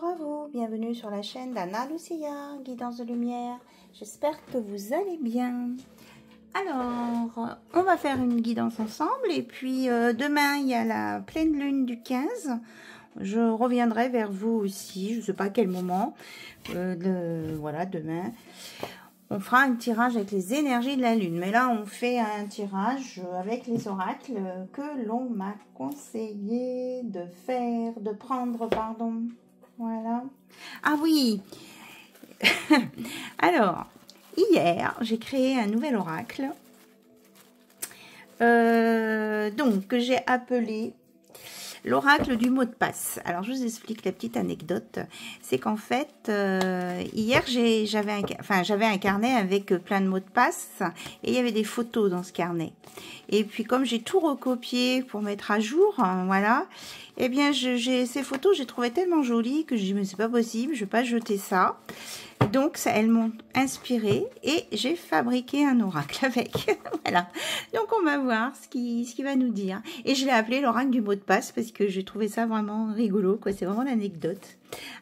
Bonjour à vous, bienvenue sur la chaîne d'Anna Lucia, guidance de lumière. J'espère que vous allez bien. Alors, on va faire une guidance ensemble et puis demain il y a la pleine lune du 15. Je reviendrai vers vous aussi, je ne sais pas à quel moment. Voilà, demain. On fera un tirage avec les énergies de la lune. Mais là, on fait un tirage avec les oracles que l'on m'a conseillé de faire, de prendre, pardon. Voilà. Ah oui. Alors, hier, j'ai créé un nouvel oracle. Donc, que j'ai appelé l'oracle du mot de passe. Alors, je vous explique la petite anecdote. C'est qu'en fait, hier, j'avais un carnet avec plein de mots de passe et il y avait des photos dans ce carnet. Et puis, comme j'ai tout recopié pour mettre à jour, voilà, eh bien, ces photos, j'ai trouvé tellement jolies que je dis, mais c'est pas possible, je vais pas jeter ça. Donc, elles m'ont inspiré et j'ai fabriqué un oracle avec. Voilà. Donc, on va voir ce qui va nous dire. Et je l'ai appelé l'oracle du mot de passe parce que j'ai trouvé ça vraiment rigolo, quoi. C'est vraiment l'anecdote.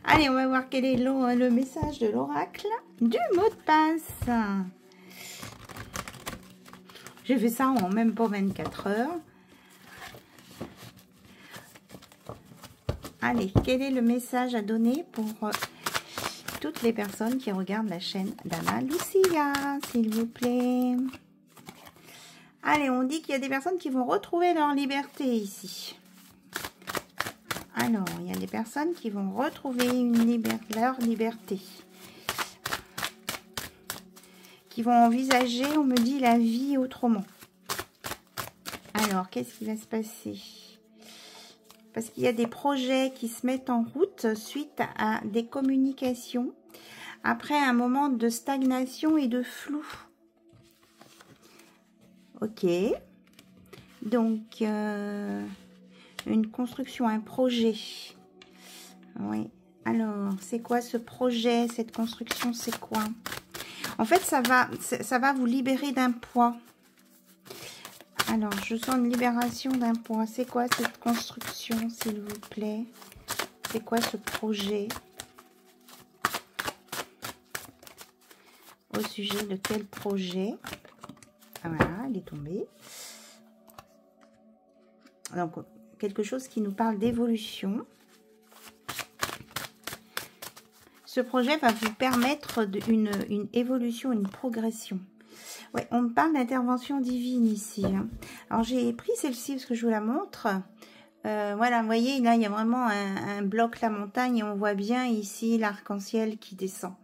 Allez, on va voir quel est le message de l'oracle du mot de passe. J'ai fait ça en même pas 24 heures. Allez, quel est le message à donner pour toutes les personnes qui regardent la chaîne d'Anna Lucia, s'il vous plaît? Allez, on dit qu'il y a des personnes qui vont retrouver leur liberté ici. Alors, il y a des personnes qui vont retrouver leur liberté. Qui vont envisager, on me dit, la vie autrement. Alors, qu'est-ce qui va se passer? Parce qu'il y a des projets qui se mettent en route suite à des communications. Après un moment de stagnation et de flou. Ok. Donc, une construction, un projet. Oui. Alors, c'est quoi ce projet, cette construction, c'est quoi? En fait, ça va vous libérer d'un poids. Alors, je sens une libération d'un poids. C'est quoi cette construction, s'il vous plaît? C'est quoi ce projet? Au sujet de quel projet? Ah, voilà, elle est tombée. Donc, quelque chose qui nous parle d'évolution. Ce projet va vous permettre une évolution, une progression. Ouais, on me parle d'intervention divine ici. Hein. Alors, j'ai pris celle-ci parce que je vous la montre. Voilà, vous voyez, là, il y a vraiment un bloc, la montagne, et on voit bien ici l'arc-en-ciel qui descend.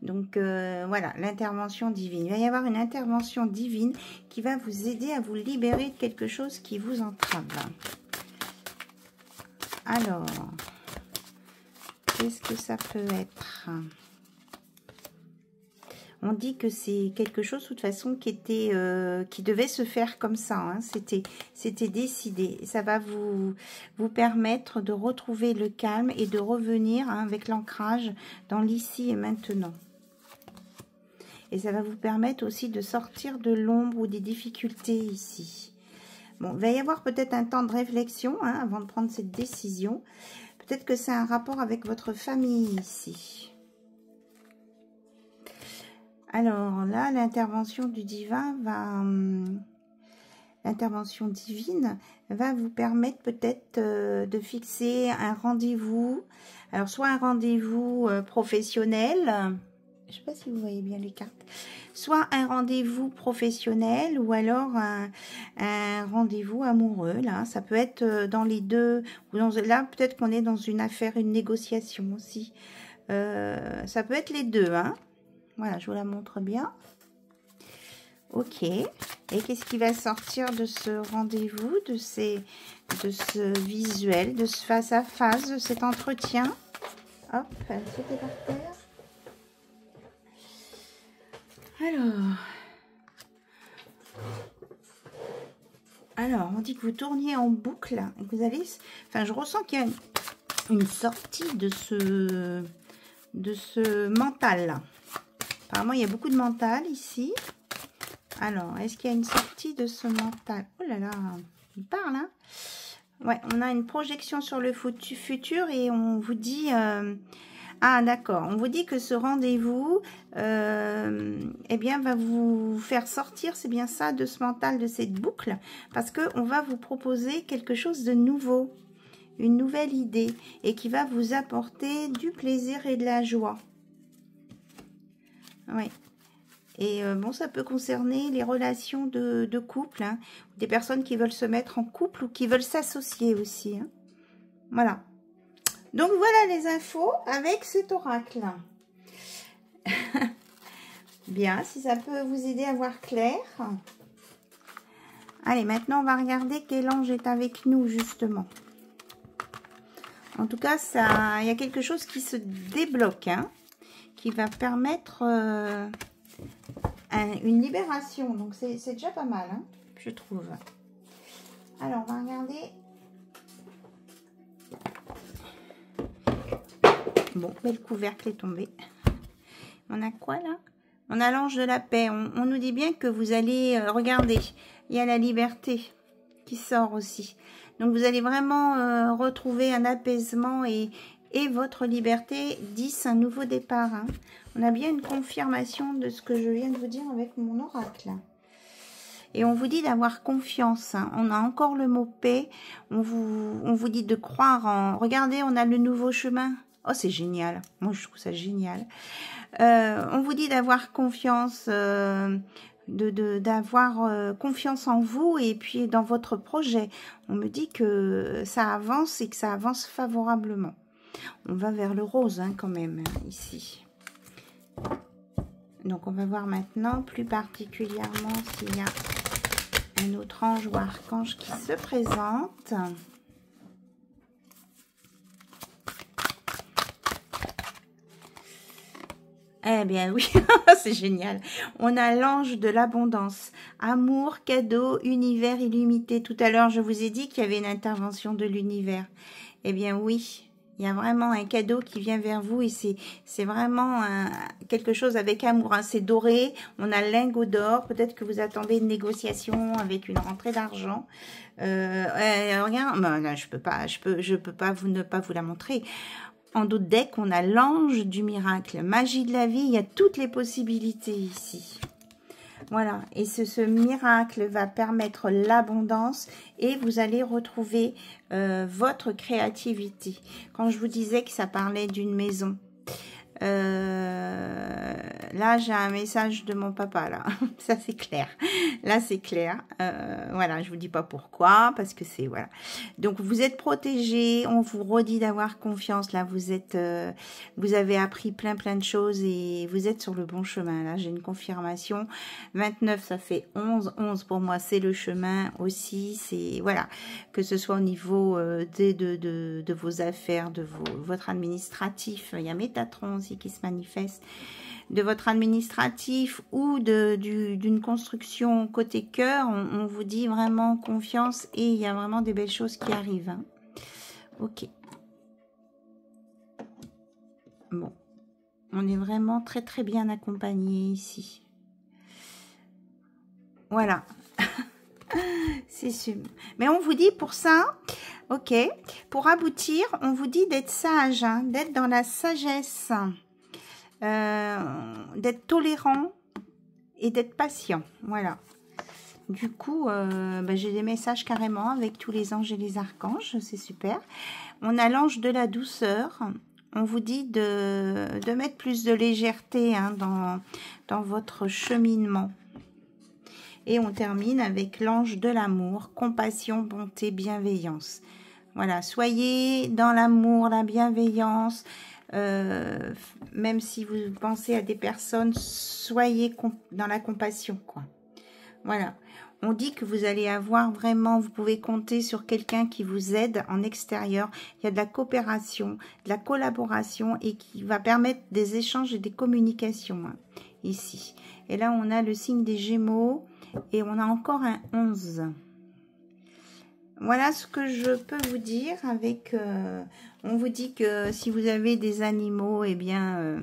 Donc, voilà, l'intervention divine. Il va y avoir une intervention divine qui va vous aider à vous libérer de quelque chose qui vous entrave. Alors, qu'est-ce que ça peut être ? On dit que c'est quelque chose, de toute façon, qui devait se faire comme ça. Hein. C'était décidé. Ça va vous permettre de retrouver le calme et de revenir avec l'ancrage dans l'ici et maintenant. Et ça va vous permettre aussi de sortir de l'ombre ou des difficultés ici. Bon, il va y avoir peut-être un temps de réflexion avant de prendre cette décision. Peut-être que c'est un rapport avec votre famille ici. Alors là, l'intervention du divin l'intervention divine va vous permettre peut-être de fixer un rendez-vous. Alors, soit un rendez-vous professionnel, je ne sais pas si vous voyez bien les cartes, soit un rendez-vous professionnel ou alors un rendez-vous amoureux. Là, ça peut être dans les deux. Ou là, peut-être qu'on est dans une affaire, une négociation aussi. Ça peut être les deux, hein. Voilà, je vous la montre bien. Ok. Et qu'est-ce qui va sortir de ce rendez-vous, de ce visuel, de ce face-à-face, de cet entretien? Hop, elle sautait par terre. Alors, on dit que vous tourniez en boucle et que vous allez... Enfin, je ressens qu'il y a une sortie de ce mental-là. Apparemment, il y a beaucoup de mental ici. Alors, est-ce qu'il y a une sortie de ce mental? Oh là là, il parle, hein? Ouais, on a une projection sur le futur et on vous dit... ah d'accord, on vous dit que ce rendez-vous eh bien, va vous faire sortir, c'est bien ça, de ce mental, de cette boucle, parce qu'on va vous proposer quelque chose de nouveau, une nouvelle idée, et qui va vous apporter du plaisir et de la joie. Oui. Et bon, ça peut concerner les relations de couple, hein, des personnes qui veulent se mettre en couple ou qui veulent s'associer aussi. Hein. Voilà. Donc voilà les infos avec cet oracle. Bien, si ça peut vous aider à voir clair. Allez, maintenant on va regarder quel ange est avec nous justement. En tout cas, il y a quelque chose qui se débloque, hein, qui va permettre une libération. Donc c'est déjà pas mal, hein, je trouve. Alors, on va regarder. Bon, le couvercle est tombé. On a quoi là? On a l'ange de la paix. On nous dit bien que vous allez regarder. Il y a la liberté qui sort aussi. Donc vous allez vraiment retrouver un apaisement et votre liberté. 10, un nouveau départ. Hein. On a bien une confirmation de ce que je viens de vous dire avec mon oracle. Et on vous dit d'avoir confiance. Hein. On a encore le mot paix. On vous dit de croire en... Regardez, on a le nouveau chemin. Oh, c'est génial. Moi, je trouve ça génial. On vous dit d'avoir confiance, d'avoir confiance en vous et puis dans votre projet. On me dit que ça avance et que ça avance favorablement. On va vers le rose, hein, quand même, ici. Donc, on va voir maintenant plus particulièrement s'il y a un autre ange ou archange qui se présente. Eh bien oui, c'est génial. On a l'ange de l'abondance. Amour, cadeau, univers illimité. Tout à l'heure, je vous ai dit qu'il y avait une intervention de l'univers. Eh bien oui, il y a vraiment un cadeau qui vient vers vous et c'est vraiment quelque chose avec amour. Hein. C'est doré, on a le lingot d'or. Peut-être que vous attendez une négociation avec une rentrée d'argent. Regarde, non, je peux pas ne pas vous la montrer. En d'autres decks, on a l'ange du miracle, magie de la vie, il y a toutes les possibilités ici. Voilà, et ce miracle va permettre l'abondance et vous allez retrouver votre créativité. Quand je vous disais que ça parlait d'une maison, là j'ai un message de mon papa là, ça c'est clair, là c'est clair, voilà, je vous dis pas pourquoi, parce que c'est, voilà, donc vous êtes protégés, on vous redit d'avoir confiance, là vous êtes, vous avez appris plein de choses et vous êtes sur le bon chemin, là j'ai une confirmation, 29 ça fait 11, 11 pour moi c'est le chemin aussi, c'est, voilà, que ce soit au niveau de vos affaires, de votre administratif, il y a Métatron aussi qui se manifeste, de votre administratif ou d'une construction côté cœur, on vous dit vraiment confiance et il y a vraiment des belles choses qui arrivent. Hein. Ok. Bon. On est vraiment très bien accompagné ici. Voilà. C'est sûr. Mais on vous dit pour ça, ok, pour aboutir, on vous dit d'être sage, hein, d'être dans la sagesse, d'être tolérant et d'être patient. Voilà. Du coup, j'ai des messages carrément avec tous les anges et les archanges, c'est super. On a l'ange de la douceur. On vous dit de mettre plus de légèreté, hein, dans votre cheminement. Et on termine avec l'ange de l'amour, compassion, bonté, bienveillance. Voilà, soyez dans l'amour, la bienveillance, même si vous pensez à des personnes, soyez dans la compassion, quoi. Voilà, on dit que vous allez avoir vraiment, vous pouvez compter sur quelqu'un qui vous aide en extérieur. Il y a de la coopération, de la collaboration et qui va permettre des échanges et des communications, hein, ici. Et là, on a le signe des Gémeaux. Et on a encore un 11. Voilà ce que je peux vous dire avec... on vous dit que si vous avez des animaux, eh bien,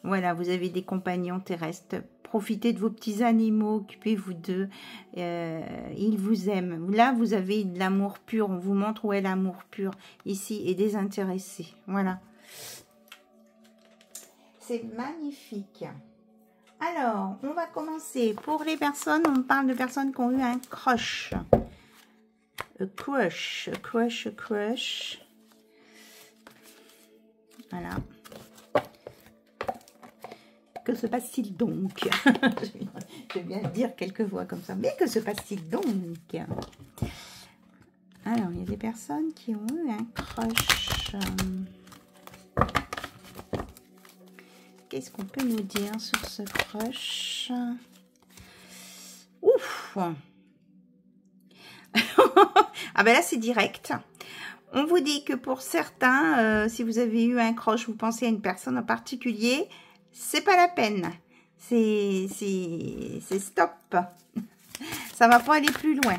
voilà, vous avez des compagnons terrestres. profitez de vos petits animaux, occupez-vous d'eux, ils vous aiment. Là, vous avez de l'amour pur, on vous montre où est l'amour pur, ici, et désintéressé, voilà. C'est magnifique. Alors, on va commencer. Pour les personnes, on parle de personnes qui ont eu un crush. Crush. Voilà. Que se passe-t-il donc? Je viens de dire quelques fois comme ça. Mais que se passe-t-il donc? Alors, il y a des personnes qui ont eu un crush. Qu'est-ce qu'on peut nous dire sur ce crush? Ouf! Ah ben là, c'est direct. On vous dit que pour certains, si vous avez eu un crush, vous pensez à une personne en particulier, c'est pas la peine. C'est stop. Ça va pas aller plus loin.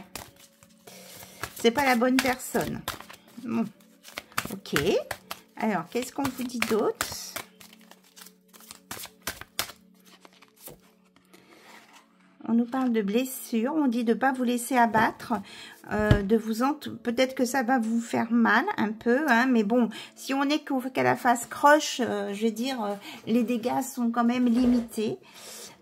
C'est pas la bonne personne. Bon. Ok. Alors, qu'est-ce qu'on vous dit d'autre? On nous parle de blessures, on dit de ne pas vous laisser abattre, peut-être que ça va vous faire mal un peu, hein, mais bon, si on est qu'à la phase crush, je veux dire, les dégâts sont quand même limités.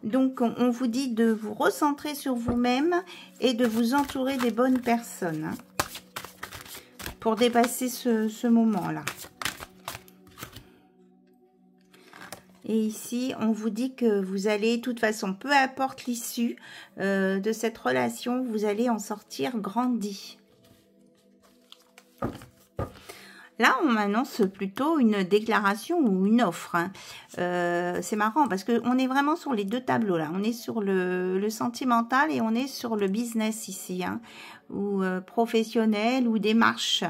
Donc, on vous dit de vous recentrer sur vous-même et de vous entourer des bonnes personnes, hein, pour dépasser ce moment-là. Et ici, on vous dit que vous allez, de toute façon, peu importe l'issue de cette relation, vous allez en sortir grandi. Là, on m'annonce plutôt une déclaration ou une offre, hein. C'est marrant parce qu'on est vraiment sur les deux tableaux là. On est sur le sentimental et on est sur le business ici, hein, ou professionnel ou démarche.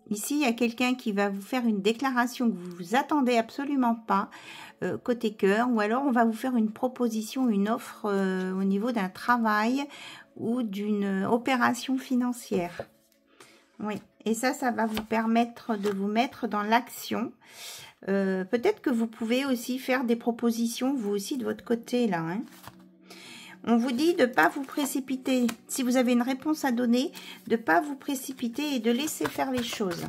Ici, il y a quelqu'un qui va vous faire une déclaration que vous vous attendez absolument pas, côté cœur, ou alors on va vous faire une proposition, une offre au niveau d'un travail ou d'une opération financière. Oui, et ça va vous permettre de vous mettre dans l'action. Peut-être que vous pouvez aussi faire des propositions, vous aussi, de votre côté, là, hein. On vous dit de ne pas vous précipiter. Si vous avez une réponse à donner, de ne pas vous précipiter et de laisser faire les choses.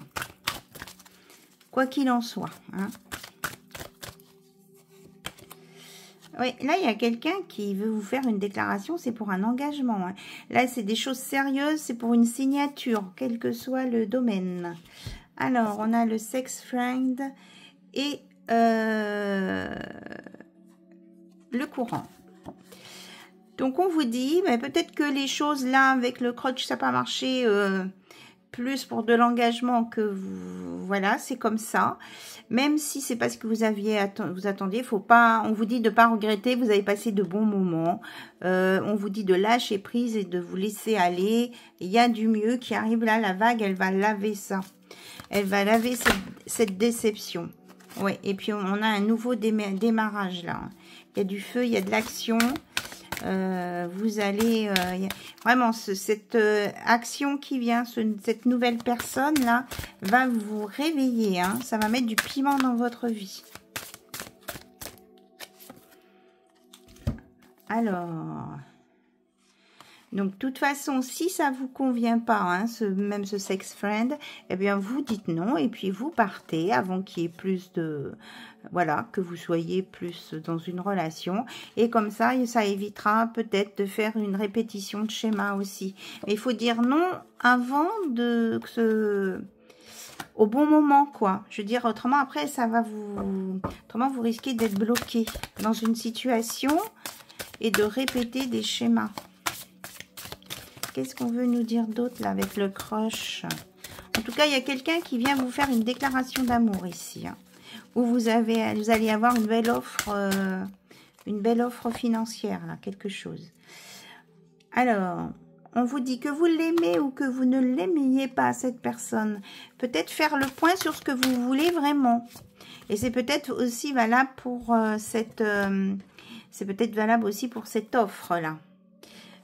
Quoi qu'il en soit, hein. Oui, là, il y a quelqu'un qui veut vous faire une déclaration, c'est pour un engagement, hein. Là, c'est des choses sérieuses, c'est pour une signature, quel que soit le domaine. Alors, on a le sex friend et le courant. Donc, on vous dit, peut-être que les choses là, avec le crotch, ça n'a pas marché, plus pour de l'engagement que vous... Voilà, c'est comme ça. Même si c'est pas ce que vous attendiez, faut pas... On vous dit de ne pas regretter, vous avez passé de bons moments. On vous dit de lâcher prise et de vous laisser aller. Il y a du mieux qui arrive là, la vague, elle va laver ça. Elle va laver cette déception. Ouais, et puis on a un nouveau démarrage là. Il y a du feu, il y a de l'action. Vous allez vraiment cette action qui vient, cette nouvelle personne là va vous réveiller, hein, ça va mettre du piment dans votre vie. Alors, donc de toute façon, si ça vous convient pas, hein, même ce sex friend, eh bien vous dites non et puis vous partez avant qu'il y ait plus de... Voilà, que vous soyez plus dans une relation. Et comme ça évitera peut-être de faire une répétition de schéma aussi. Mais il faut dire non avant au bon moment, quoi. Je veux dire, autrement, après, ça va vous... Autrement, vous risquez d'être bloqué dans une situation et de répéter des schémas. Qu'est-ce qu'on veut nous dire d'autre, là, avec le crush? En tout cas, il y a quelqu'un qui vient vous faire une déclaration d'amour ici, hein, où vous allez avoir une belle offre financière, là, quelque chose. Alors, on vous dit que vous l'aimez ou que vous ne l'aimiez pas, cette personne. Peut-être faire le point sur ce que vous voulez vraiment. Et c'est peut-être aussi valable pour c'est peut-être valable aussi pour cette offre-là.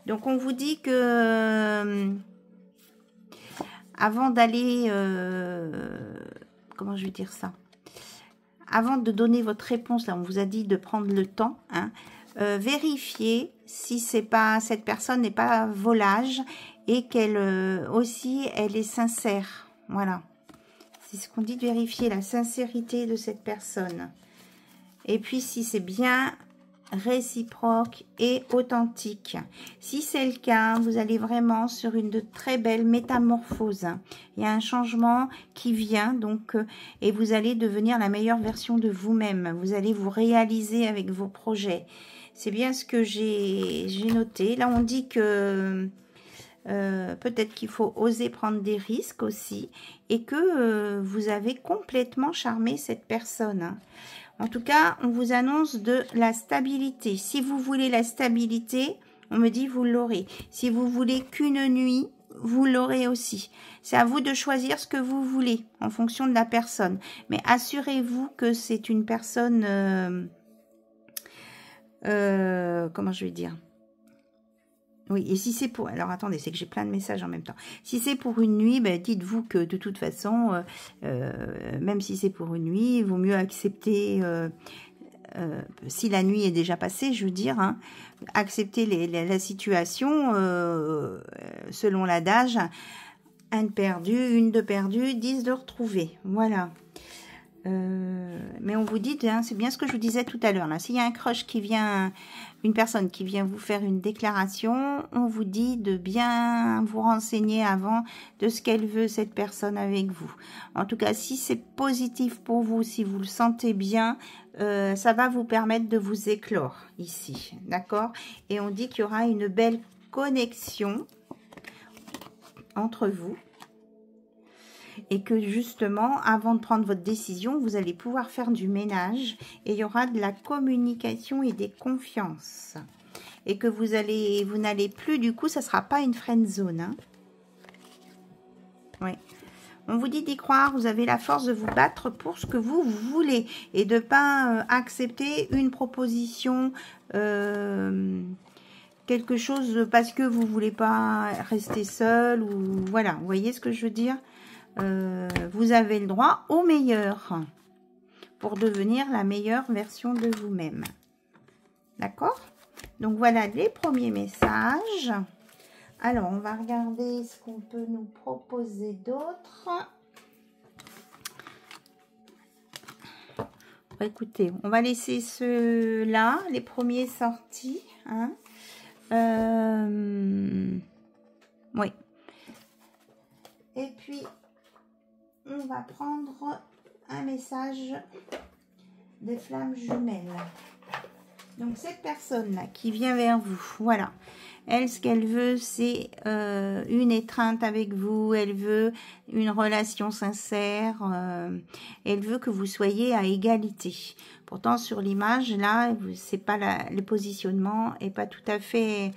Donc, on vous dit que avant d'aller... comment je vais dire ça? avant de donner votre réponse, là, on vous a dit de prendre le temps, hein, vérifiez si c'est pas, cette personne n'est pas volage et qu'elle aussi, elle est sincère. Voilà. C'est ce qu'on dit de vérifier, la sincérité de cette personne. Et puis, si c'est bien réciproque et authentique. Si c'est le cas, vous allez vraiment sur une de très belle métamorphose. Il y a un changement qui vient, donc, et vous allez devenir la meilleure version de vous-même. Vous allez vous réaliser avec vos projets. C'est bien ce que j'ai noté. Là, on dit que peut-être qu'il faut oser prendre des risques aussi et que vous avez complètement charmé cette personne. En tout cas, on vous annonce de la stabilité. Si vous voulez la stabilité, on me dit vous l'aurez. Si vous voulez qu'une nuit, vous l'aurez aussi. C'est à vous de choisir ce que vous voulez en fonction de la personne. Mais assurez-vous que c'est une personne... comment je vais dire ? Oui, et si c'est pour... Alors, attendez, c'est que j'ai plein de messages en même temps. Si c'est pour une nuit, ben, dites-vous que de toute façon, même si c'est pour une nuit, il vaut mieux accepter, si la nuit est déjà passée, je veux dire, hein, accepter la situation selon l'adage, un de perdu, une de perdue, 10 de retrouvés. Voilà. Mais on vous dit, hein, c'est bien ce que je vous disais tout à l'heure, là. S'il y a un crush qui vient, une personne qui vient vous faire une déclaration, on vous dit de bien vous renseigner avant de ce qu'elle veut, cette personne, avec vous. En tout cas, si c'est positif pour vous, si vous le sentez bien, ça va vous permettre de vous éclore ici, d'accord? Et on dit qu'il y aura une belle connexion entre vous. Et que justement, avant de prendre votre décision, vous allez pouvoir faire du ménage et il y aura de la communication et des confiances. Et que vous n'allez plus, du coup, ça ne sera pas une friend zone. Hein. Oui. On vous dit d'y croire, vous avez la force de vous battre pour ce que vous voulez et de ne pas accepter une proposition, quelque chose parce que vous ne voulez pas rester seul ou voilà, vous voyez ce que je veux dire? Vous avez le droit au meilleur pour devenir la meilleure version de vous-même. D'accord? Donc, voilà les premiers messages. Alors, on va regarder ce qu'on peut nous proposer d'autre. Écoutez, on va laisser ceux-là, les premiers sortis. Hein. Oui. Et puis... on va prendre un message des flammes jumelles. Donc, cette personne-là qui vient vers vous, voilà. Elle, ce qu'elle veut, c'est une étreinte avec vous. Elle veut une relation sincère. Elle veut que vous soyez à égalité. Pourtant, sur l'image, là, c'est pas le positionnement est pas tout à fait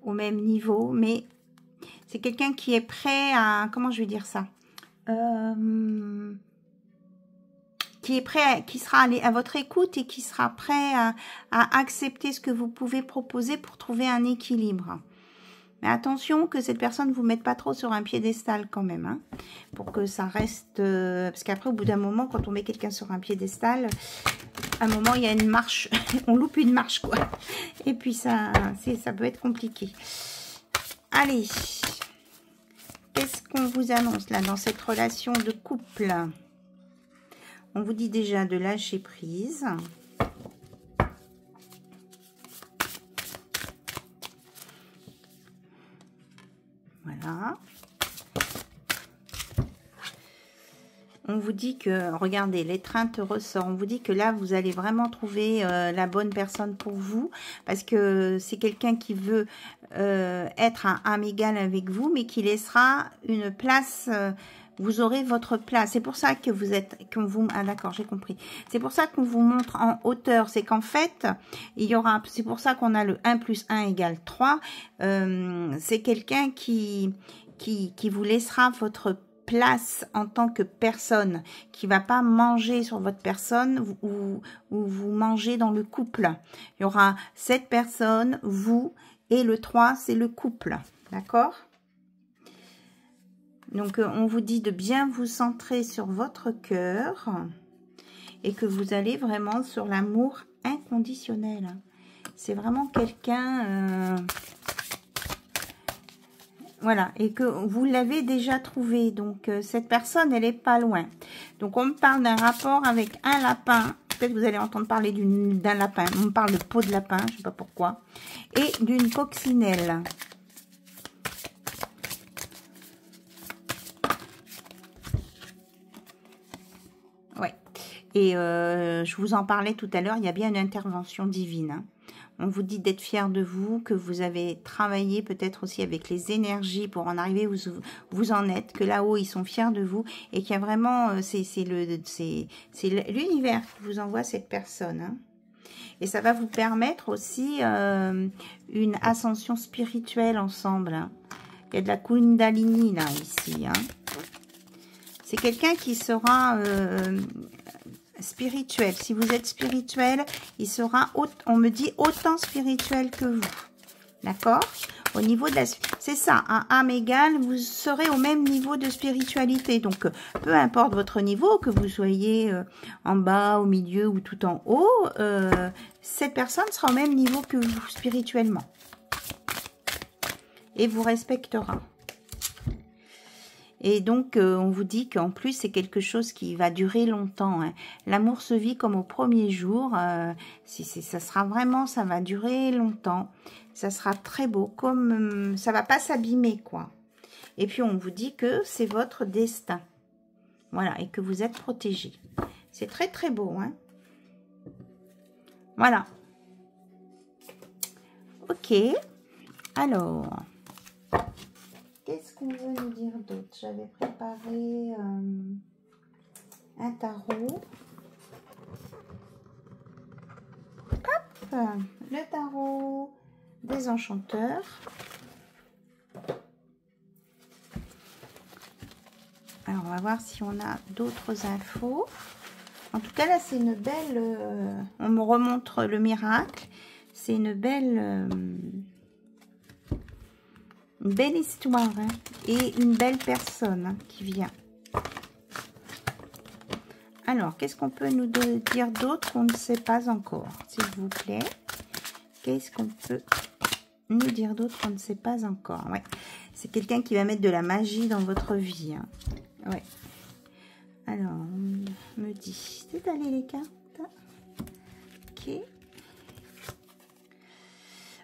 au même niveau. Mais c'est quelqu'un qui est prêt à... Comment je vais dire ça ? Qui est prêt, qui sera à votre écoute et qui sera prêt à accepter ce que vous pouvez proposer pour trouver un équilibre. Mais attention que cette personne ne vous mette pas trop sur un piédestal quand même, hein, pour que ça reste... parce qu'après, au bout d'un moment, quand on met quelqu'un sur un piédestal, à un moment, il y a une marche, on loupe une marche, quoi. Et puis, ça peut être compliqué. Allez, qu'est-ce qu'on vous annonce là dans cette relation de couple? On vous dit déjà de lâcher prise. Voilà. On vous dit que, regardez, l'étreinte ressort. On vous dit que là, vous allez vraiment trouver la bonne personne pour vous. Parce que c'est quelqu'un qui veut être à âme égale avec vous, mais qui laissera une place... vous aurez votre place. C'est pour ça que vous êtes... ah d'accord, j'ai compris. C'est pour ça qu'on vous montre en hauteur. C'est qu'en fait, il y aura... C'est pour ça qu'on a le 1 + 1 = 3. C'est quelqu'un qui vous laissera votre place en tant que personne, qui va pas manger sur votre personne ou vous mangez dans le couple. Il y aura cette personne, vous, et le 3, c'est le couple. D'accord ? Donc, on vous dit de bien vous centrer sur votre cœur et que vous allez vraiment sur l'amour inconditionnel. C'est vraiment quelqu'un... voilà, et que vous l'avez déjà trouvé. Donc, cette personne, elle est pas loin. Donc, on me parle d'un rapport avec un lapin. Peut-être que vous allez entendre parler d'un lapin. On me parle de peau de lapin, je sais pas pourquoi. Et d'une coccinelle. Ouais. Et je vous en parlais tout à l'heure, il y a bien une intervention divine. Hein. On vous dit d'être fier de vous, que vous avez travaillé peut-être aussi avec les énergies pour en arriver où vous en êtes, que là-haut, ils sont fiers de vous et qu'il y a vraiment, c'est l'univers qui vous envoie cette personne. Hein. Et ça va vous permettre aussi une ascension spirituelle ensemble. Hein. Il y a de la Kundalini là, ici. Hein. C'est quelqu'un qui sera... spirituel. Si vous êtes spirituel, il sera, on me dit, autant spirituel que vous. D'accord? Au niveau de la... C'est ça, à âme égale, vous serez au même niveau de spiritualité. Donc, peu importe votre niveau, que vous soyez en bas, au milieu ou tout en haut, cette personne sera au même niveau que vous spirituellement. Et vous respectera. Et donc, on vous dit qu'en plus, c'est quelque chose qui va durer longtemps. Hein. L'amour se vit comme au premier jour. Ça sera vraiment, ça va durer longtemps. Ça sera très beau. Comme ça va pas s'abîmer, quoi. Et puis, on vous dit que c'est votre destin. Voilà, et que vous êtes protégé. C'est très, très beau. Hein. Voilà. Ok. Alors... Qu'est-ce qu'on veut nous dire d'autre? J'avais préparé un tarot. Hop, le tarot des enchanteurs. Alors, on va voir si on a d'autres infos. En tout cas, là, c'est une belle... on me remontre le miracle. C'est une belle... une belle histoire hein, et une belle personne hein, qui vient. Alors, qu'est-ce qu'on peut nous dire d'autre qu'on ne sait pas encore, s'il vous plaît? Qu'est-ce qu'on peut nous dire d'autre qu'on ne sait pas encore? Ouais, c'est quelqu'un qui va mettre de la magie dans votre vie. Hein. Ouais. Alors, on me dit, c'est allé les cartes. Ok.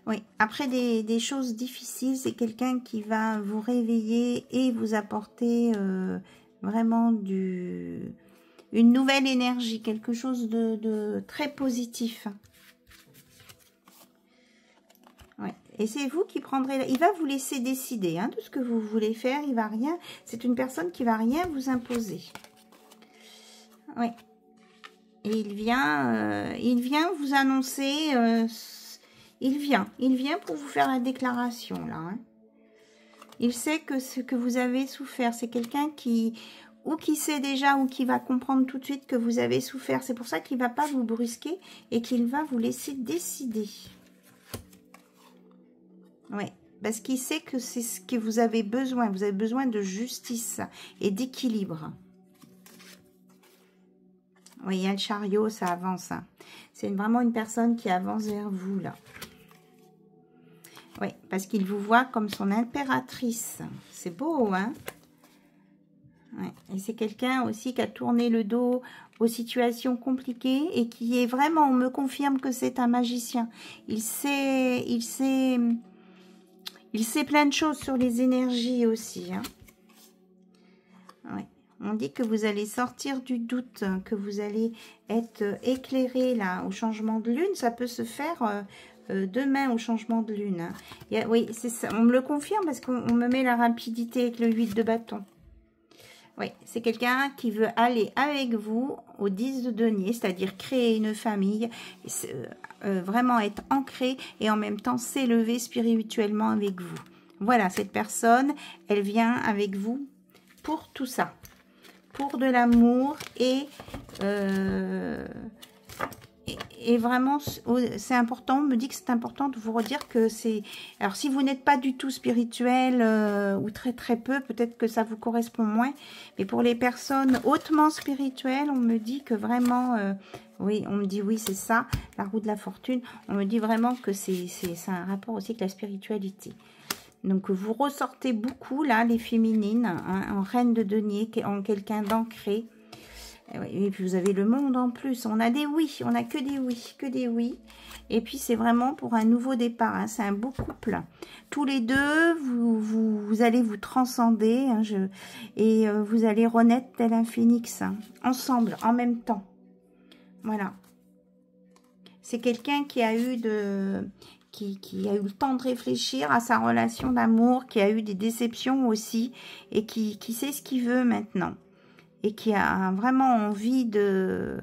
Oui, après des choses difficiles, c'est quelqu'un qui va vous réveiller et vous apporter vraiment une nouvelle énergie, quelque chose de très positif. Ouais. Et c'est vous qui prendrez... Il va vous laisser décider hein, de ce que vous voulez faire. Il va rien... C'est une personne qui va rien vous imposer. Oui. Et il vient vous annoncer... Il vient pour vous faire la déclaration, là. Hein. Il sait que ce que vous avez souffert, c'est quelqu'un qui sait déjà, ou qui va comprendre tout de suite que vous avez souffert. C'est pour ça qu'il ne va pas vous brusquer et qu'il va vous laisser décider. Oui, parce qu'il sait que c'est ce que vous avez besoin. Vous avez besoin de justice et d'équilibre. Oui, il y a le chariot, ça avance. Hein. C'est vraiment une personne qui avance vers vous, là. Oui, parce qu'il vous voit comme son impératrice. C'est beau, hein? Ouais. Et c'est quelqu'un aussi qui a tourné le dos aux situations compliquées et qui est vraiment, on me confirme que c'est un magicien. Il sait plein de choses sur les énergies aussi. Hein? Ouais. On dit que vous allez sortir du doute, que vous allez être éclairé là au changement de lune. Ça peut se faire demain au changement de lune. Oui, c'est ça. On me le confirme parce qu'on me met la rapidité avec le 8 de bâton. Oui, c'est quelqu'un qui veut aller avec vous au 10 de denier, c'est-à-dire créer une famille, vraiment être ancré et en même temps s'élever spirituellement avec vous. Voilà, cette personne, elle vient avec vous pour tout ça. Pour de l'amour et Et vraiment, c'est important, on me dit que c'est important de vous redire que c'est... Alors, si vous n'êtes pas du tout spirituel ou très très peu, peut-être que ça vous correspond moins. Mais pour les personnes hautement spirituelles, on me dit que vraiment... oui, on me dit oui, c'est ça, la roue de la fortune. On me dit vraiment que c'est un rapport aussi avec la spiritualité. Donc, vous ressortez beaucoup, là, les féminines, hein, en reine de denier, en quelqu'un d'ancré. Et puis vous avez le monde en plus. On a des oui, on a que des oui, que des oui. Et puis c'est vraiment pour un nouveau départ. Hein, c'est un beau couple. Tous les deux, vous allez vous transcender. Hein, et vous allez renaître tel un phénix. Hein, ensemble, en même temps. Voilà. C'est quelqu'un qui a eu qui a eu le temps de réfléchir à sa relation d'amour, qui a eu des déceptions aussi, et qui sait ce qu'il veut maintenant. Et qui a vraiment envie de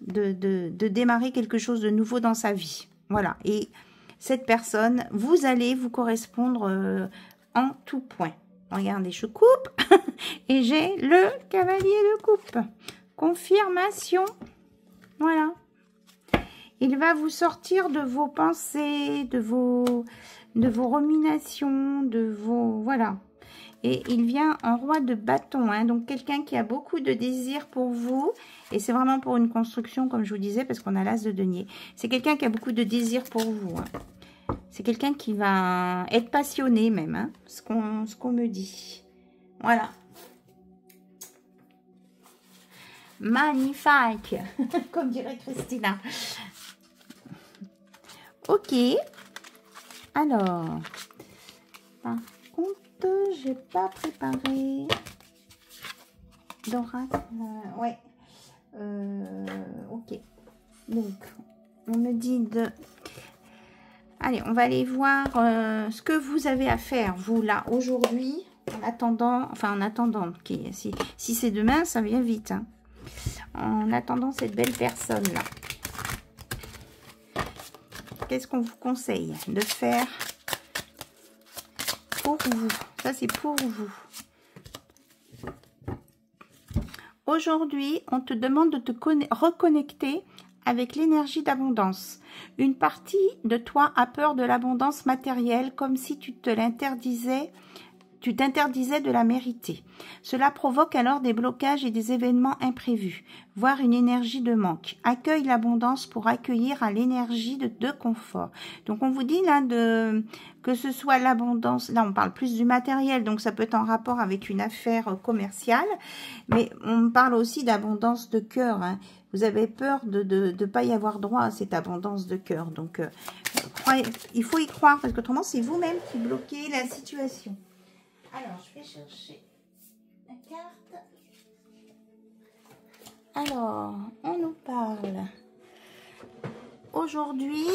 démarrer quelque chose de nouveau dans sa vie. Voilà. Et cette personne, vous allez vous correspondre en tout point. Regardez, je coupe et j'ai le cavalier de coupe. Confirmation. Voilà. Il va vous sortir de vos pensées, de vos ruminations, de vos... Voilà. Et il vient en roi de bâton, hein, donc quelqu'un qui a beaucoup de désir pour vous. Et c'est vraiment pour une construction, comme je vous disais, parce qu'on a l'as de denier. C'est quelqu'un qui a beaucoup de désir pour vous. Hein. C'est quelqu'un qui va être passionné même, hein, ce qu'on me dit. Voilà. Magnifique, comme dirait Christina. Ok. Alors, par contre, j'ai pas préparé d'oracle. Ouais. Ok. Donc, on me dit de... Allez, on va aller voir ce que vous avez à faire, vous, là, aujourd'hui, en attendant... Enfin, en attendant. Okay, si c'est demain, ça vient vite. Hein. En attendant cette belle personne-là. Qu'est-ce qu'on vous conseille de faire pour vous? Ça, c'est pour vous. Aujourd'hui, on te demande de te reconnecter avec l'énergie d'abondance. Une partie de toi a peur de l'abondance matérielle, comme si tu t'interdisais de la mériter. Cela provoque alors des blocages et des événements imprévus, voire une énergie de manque. Accueille l'abondance pour accueillir à l'énergie de confort. Donc on vous dit là que ce soit l'abondance, là on parle plus du matériel, donc ça peut être en rapport avec une affaire commerciale, mais on parle aussi d'abondance de cœur. Hein. Vous avez peur de ne pas y avoir droit à cette abondance de cœur. Donc il faut y croire, parce qu'autrement c'est vous-même qui bloquez la situation. Alors, je vais chercher la carte. Alors, on nous parle. Aujourd'hui,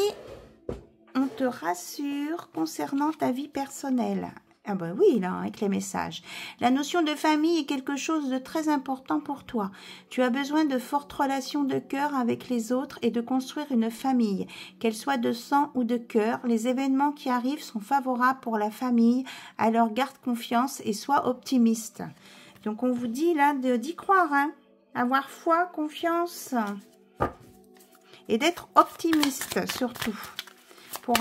on te rassure concernant ta vie personnelle. Ah ben oui, là, avec les messages. La notion de famille est quelque chose de très important pour toi. Tu as besoin de fortes relations de cœur avec les autres et de construire une famille, qu'elle soit de sang ou de cœur. Les événements qui arrivent sont favorables pour la famille, alors garde confiance et sois optimiste. Donc on vous dit là d'y croire, hein, avoir foi, confiance et d'être optimiste surtout. Pour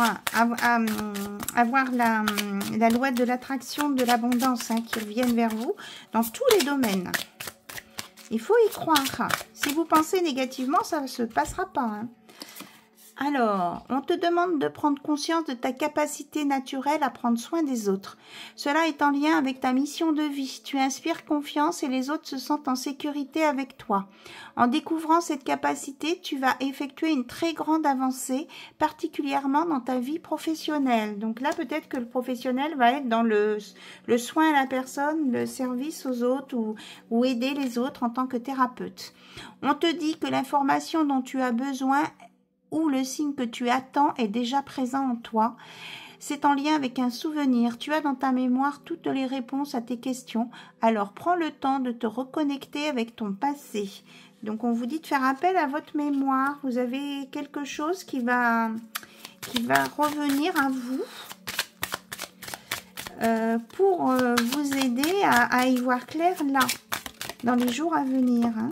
avoir la loi de l'attraction, de l'abondance, hein, qui revienne vers vous dans tous les domaines. Il faut y croire. Si vous pensez négativement, ça ne se passera pas. Hein. Alors, on te demande de prendre conscience de ta capacité naturelle à prendre soin des autres. Cela est en lien avec ta mission de vie. Tu inspires confiance et les autres se sentent en sécurité avec toi. En découvrant cette capacité, tu vas effectuer une très grande avancée, particulièrement dans ta vie professionnelle. Donc là, peut-être que le professionnel va être dans le soin à la personne, le service aux autres ou aider les autres en tant que thérapeute. On te dit que l'information dont tu as besoin ou le signe que tu attends est déjà présent en toi. C'est en lien avec un souvenir. Tu as dans ta mémoire toutes les réponses à tes questions. Alors, prends le temps de te reconnecter avec ton passé. Donc, on vous dit de faire appel à votre mémoire. Vous avez quelque chose qui va revenir à vous pour vous aider à y voir clair là, dans les jours à venir. Hein.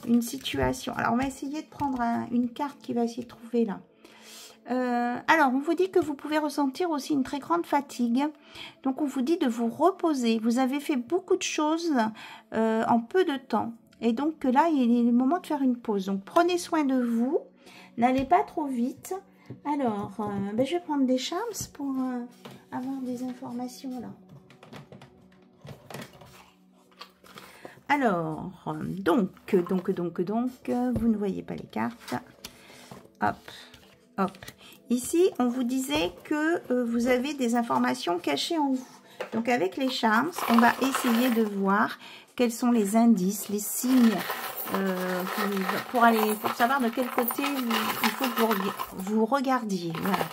une situation. Alors, on va essayer de prendre une carte qui va essayer de trouver là. Alors, on vous dit que vous pouvez ressentir aussi une très grande fatigue. Donc, on vous dit de vous reposer. Vous avez fait beaucoup de choses en peu de temps. Et donc, là, il est le moment de faire une pause. Donc, prenez soin de vous. N'allez pas trop vite. Alors, ben, je vais prendre des charms pour avoir des informations là. Alors, donc, vous ne voyez pas les cartes. Hop, hop. Ici, on vous disait que vous avez des informations cachées en vous. Donc, avec les charms, on va essayer de voir quels sont les indices, les signes pour savoir de quel côté il faut que vous regardiez. Voilà.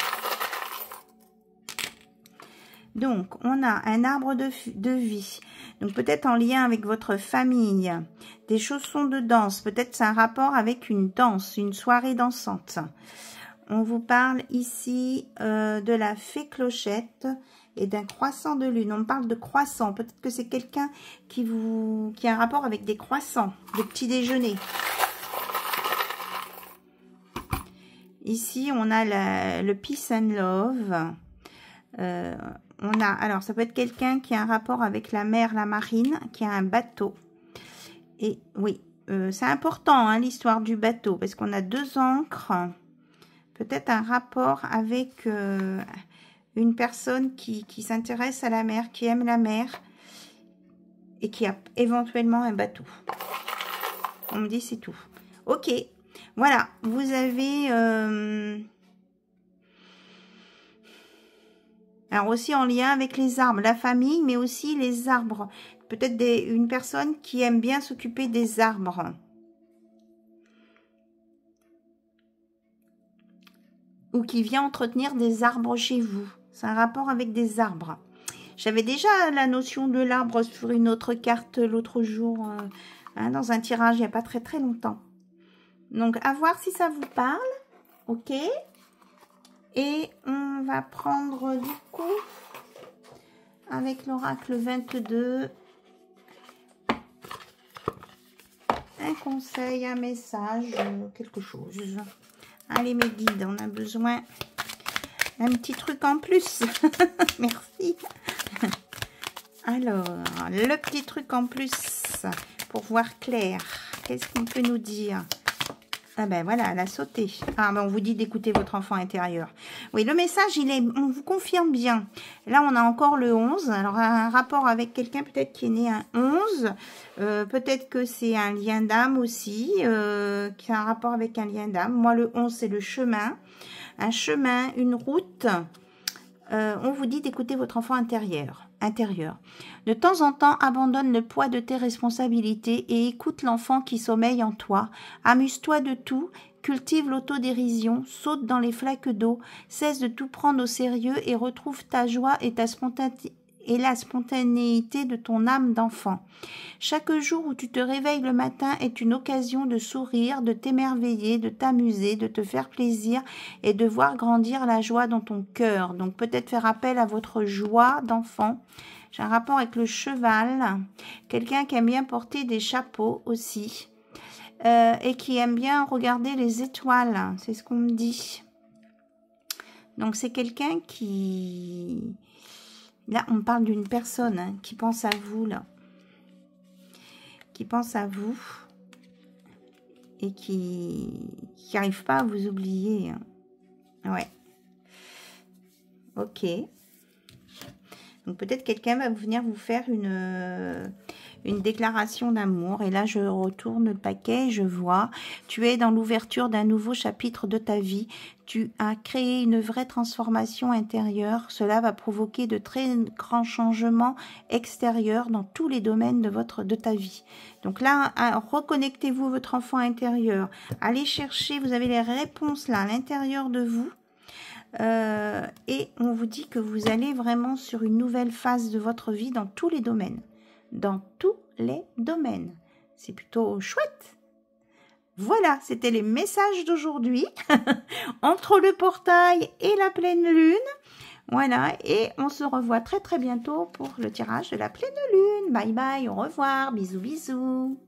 Donc, on a un arbre de vie. Donc, peut-être en lien avec votre famille. Des chaussons de danse. Peut-être c'est un rapport avec une danse, une soirée dansante. On vous parle ici de la fée clochette et d'un croissant de lune. On parle de croissant. Peut-être que c'est quelqu'un qui a un rapport avec des croissants, de petit déjeuner. Ici, on a le peace and love. Alors, ça peut être quelqu'un qui a un rapport avec la mer, la marine, qui a un bateau. Et oui, c'est important, hein, l'histoire du bateau, parce qu'on a 2 ancres. Peut-être un rapport avec une personne qui s'intéresse à la mer, qui aime la mer et qui a éventuellement un bateau. On me dit c'est tout. Ok, voilà, vous avez... alors aussi en lien avec les arbres, la famille, mais aussi les arbres. Peut-être une personne qui aime bien s'occuper des arbres. Ou qui vient entretenir des arbres chez vous. C'est un rapport avec des arbres. J'avais déjà la notion de l'arbre sur une autre carte l'autre jour, hein, dans un tirage il n'y a pas très longtemps. Donc, à voir si ça vous parle. Ok. Et on va prendre du coup, avec l'oracle 22, un conseil, un message, quelque chose. Allez mes guides, on a besoin d'un petit truc en plus. Merci. Alors, le petit truc en plus pour voir clair. Qu'est-ce qu'on peut nous dire? Ah ben voilà, elle a sauté. Ah ben on vous dit d'écouter votre enfant intérieur. Oui, le message, on vous confirme bien. Là, on a encore le 11. Alors, un rapport avec quelqu'un peut-être qui est né un 11. Peut-être que c'est un lien d'âme aussi, qui a un rapport avec un lien d'âme. Moi, le 11, c'est le chemin. Un chemin, une route. On vous dit d'écouter votre enfant intérieur. De temps en temps, abandonne le poids de tes responsabilités et écoute l'enfant qui sommeille en toi. Amuse-toi de tout, cultive l'autodérision, saute dans les flaques d'eau, cesse de tout prendre au sérieux et retrouve ta joie et la spontanéité de ton âme d'enfant. Chaque jour où tu te réveilles le matin est une occasion de sourire, de t'émerveiller, de t'amuser, de te faire plaisir et de voir grandir la joie dans ton cœur. Donc peut-être faire appel à votre joie d'enfant. J'ai un rapport avec le cheval, quelqu'un qui aime bien porter des chapeaux aussi et qui aime bien regarder les étoiles, c'est ce qu'on me dit. Donc c'est quelqu'un qui... Là, on parle d'une personne hein, qui pense à vous, là. Qui pense à vous et qui n'arrive pas à vous oublier. Hein. Ouais. Ok. Donc, peut-être quelqu'un va venir vous faire une déclaration d'amour. Et là, je retourne le paquet, je vois. Tu es dans l'ouverture d'un nouveau chapitre de ta vie. Tu as créé une vraie transformation intérieure. Cela va provoquer de très grands changements extérieurs dans tous les domaines de ta vie. Donc là, reconnectez-vous votre enfant intérieur. Allez chercher, vous avez les réponses là à l'intérieur de vous. Et on vous dit que vous allez vraiment sur une nouvelle phase de votre vie dans tous les domaines. Dans tous les domaines. C'est plutôt chouette. Voilà, c'était les messages d'aujourd'hui. Entre le portail et la pleine lune. Voilà, et on se revoit très bientôt pour le tirage de la pleine lune. Bye bye, au revoir, bisous bisous.